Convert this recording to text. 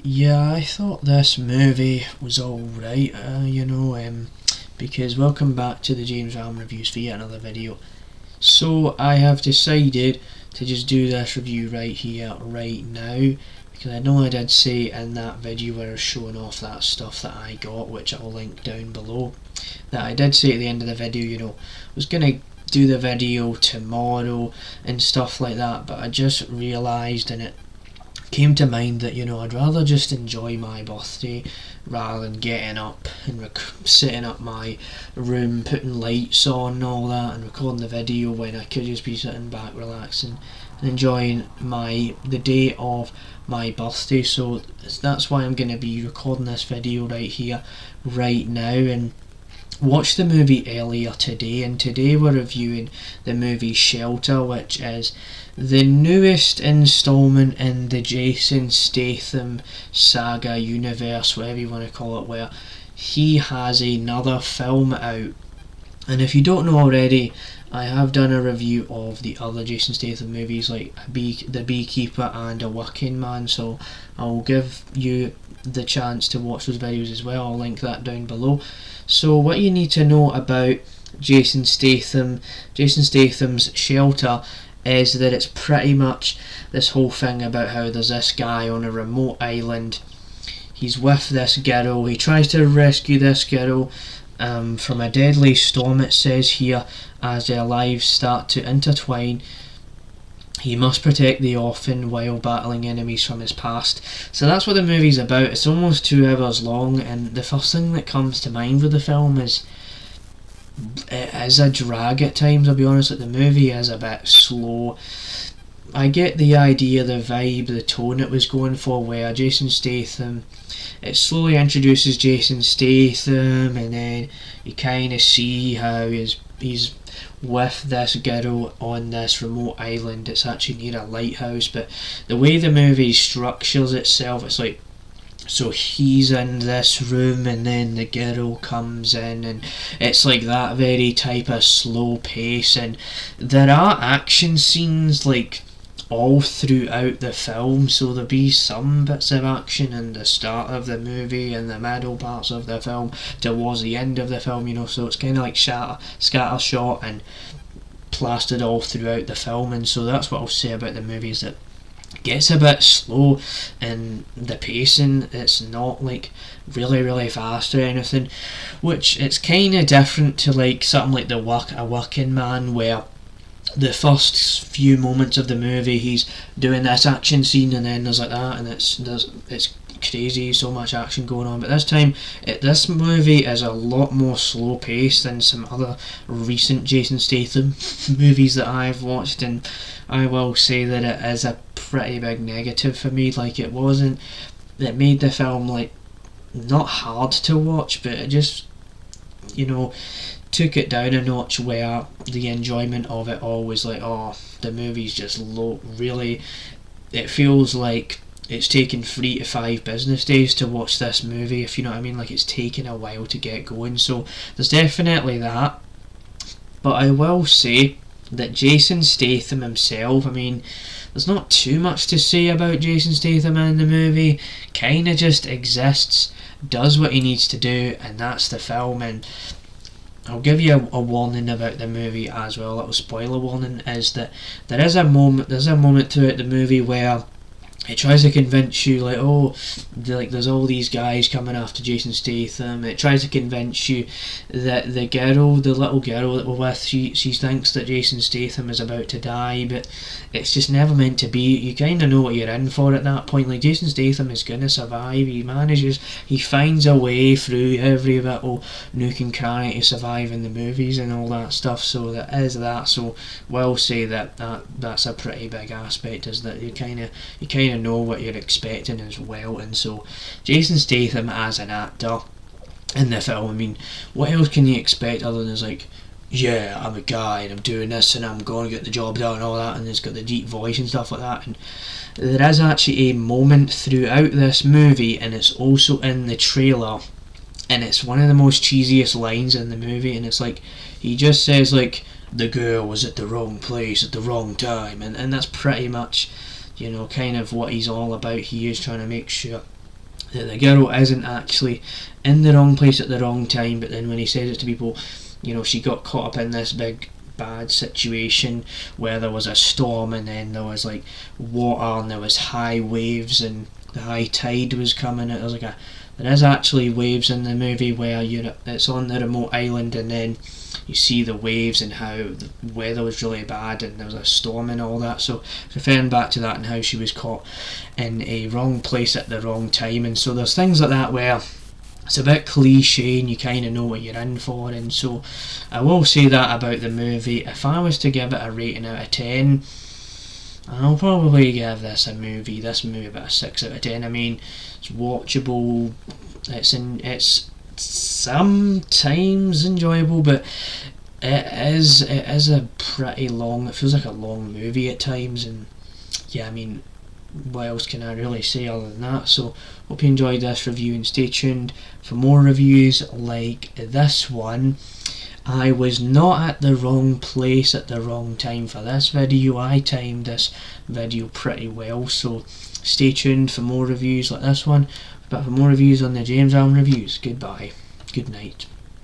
Yeah, I thought this movie was alright, because welcome back to the James Ram Reviews for yet another video. So I have decided to just do this review right here, right now, because I know I did say in that video where I was showing off that stuff that I got, which I'll link down below, that I did say at the end of the video, I was going to do the video tomorrow and stuff like that, but I just realised, and it came to mind that I'd rather just enjoy my birthday rather than getting up and setting up my room, putting lights on and all that and recording the video when I could just be sitting back relaxing and enjoying the day of my birthday. So that's why I'm going to be recording this video right here right now. And watched the movie earlier today, and today we're reviewing the movie Shelter, which is the newest installment in the Jason Statham saga universe, whatever you want to call it, where he has another film out. And if you don't know already, I have done a review of the other Jason Statham movies like The Beekeeper and A Working Man, so I'll give you the chance to watch those videos as well. I'll link that down below. So what you need to know about Jason Statham's Shelter is that it's pretty much this whole thing about how there's this guy on a remote island. He's with this girl. He tries to rescue this girl from a deadly storm, it says here, as their lives start to intertwine. He must protect the orphan while battling enemies from his past. So that's what the movie's about. It's almost 2 hours long, and the first thing that comes to mind with the film is it is a drag at times. I'll be honest, the movie is a bit slow. I get the idea, the vibe, the tone it was going for, where Jason Statham, it slowly introduces Jason Statham, and then you kind of see how he's with this girl on this remote island. It's actually near a lighthouse, but the way the movie structures itself, it's like, so he's in this room and then the girl comes in, and it's like that very type of slow pace. And there are action scenes like all throughout the film, so there'll be some bits of action in the start of the movie and the middle parts of the film towards the end of the film, so it's kind of like scatter shot and plastered all throughout the film. And so that's what I'll say about the movie, is that it gets a bit slow and the pacing, it's not like really fast or anything, which it's kind of different to like something like A Working Man, where the first few moments of the movie he's doing this action scene and then there's like that, and it's crazy, so much action going on. But this time this movie is a lot more slow paced than some other recent Jason Statham movies that I've watched, and I will say that it is a pretty big negative for me. Like, it made the film like not hard to watch, but it just took it down a notch, where the enjoyment of it all was like, oh, the movie's just low. Really, it feels like it's taken 3 to 5 business days to watch this movie, if you know what I mean. Like, it's taken a while to get going, so there's definitely that. But I will say that Jason Statham himself, I mean, there's not too much to say about Jason Statham in the movie. Kinda just exists, does what he needs to do, and that's the film. And I'll give you a warning about the movie as well, a little spoiler warning, is that there's a moment throughout the movie where it tries to convince you, like, oh, there's all these guys coming after Jason Statham. It tries to convince you that the little girl that we're with, she thinks that Jason Statham is about to die, but it's just never meant to be. You kind of know what you're in for at that point. Like, Jason Statham is going to survive. He finds a way through every little nook and cranny to survive in the movies and all that stuff. So that is that. So we'll say that's a pretty big aspect, is that you kind of know what you're expecting as well. And so Jason Statham as an actor in the film, I mean, what else can you expect other than, like, yeah, I'm a guy and I'm doing this and I'm going to get the job done and all that, and it's got the deep voice and stuff like that. And there is actually a moment throughout this movie, and it's also in the trailer, and it's one of the most cheesiest lines in the movie, and it's like, he just says, like, the girl was at the wrong place at the wrong time, and that's pretty much, kind of what he's all about. He is trying to make sure that the girl isn't actually in the wrong place at the wrong time, but then when he says it to people, you know, she got caught up in this big bad situation where there was a storm, and then there was like water, and there was high waves, and the high tide was coming. There is actually waves in the movie where it's on the remote island, and then you see the waves and how the weather was really bad and there was a storm and all that. So referring back to that and how she was caught in a wrong place at the wrong time. And so there's things like that where it's a bit cliche and you kind of know what you're in for. And so I will say that about the movie. If I was to give it a rating out of 10, I'll probably give this movie about a 6 out of 10. I mean, it's watchable, it's sometimes enjoyable, but it is a pretty long, it feels like a long movie at times. And yeah, I mean, what else can I really say other than that? So hope you enjoyed this review, and stay tuned for more reviews like this one. I was not at the wrong place at the wrong time for this video. I timed this video pretty well, so stay tuned for more reviews like this one. But for more reviews on the James Allen Reviews, goodbye, good night.